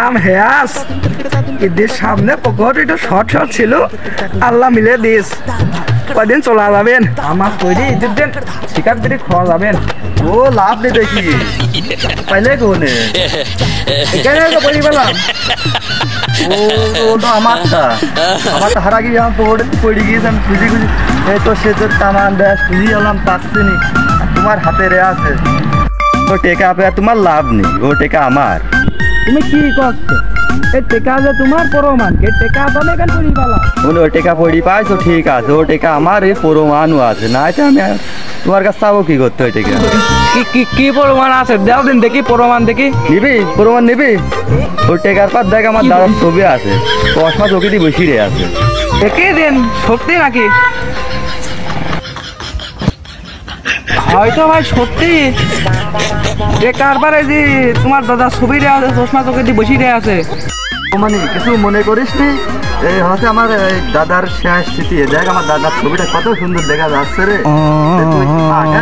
নাম হেয়াস, ঈদের সামনে পকেট একটু শর্ট শর্ট ছিল, আল্লাহ মিলে দিস। কয়দিন চলা যাবেন? আমার তৈরি ঈদের দিন শিকার দিদি খাওয়া যাবেন। ও লাভ নেই দেখি পাইলে কোনে এখানে তো বলি পেলাম। ও তো আমারটা হারা গিয়ে আমার পকেটে পড়ে গিয়েছে, আমি খুঁজি খুঁজি এই তো সে তোর তামান ব্যাস খুঁজি এলাম, পাচ্ছি নি। তোমার হাতে রে আছে ও টেকা আপে, তোমার লাভ নেই, ও টেকা আমার। তুমি কি করছো? এই টেকা যে তোমার প্রমাণ, এই টেকা তুমি কেন করি পেলাম? ও টেকা পড়ি পাইছো ঠিক আছে, ও টেকা আমার এই প্রমাণও আছে, না এটা আমি তোমার কাছে চাবো কি করতে ওই টেকা? কি প্রমাণ আছে? দেও দিন দেখি প্রমাণ দেখি। নিবি প্রমাণ নিবি? ওই টেকার পর দেখ আমার দাদার ছবি আছে, চশমা চোখে দিয়ে বসি রে আছে। দেখে দিন সত্যি নাকি? হয়তো ভাই সত্যি। কারবারে যে তোমার দাদা ছবি দেওয়া আছে, চশমা চোখে দিয়ে বসি দেওয়া আছে। মানে কিছু মনে করিস নি, এই হচ্ছে আমার এই দাদার শেষ স্মৃতি। দেখ আমার দাদার ছবিটা কত সুন্দর দেখা যাচ্ছে রে। তুই আগে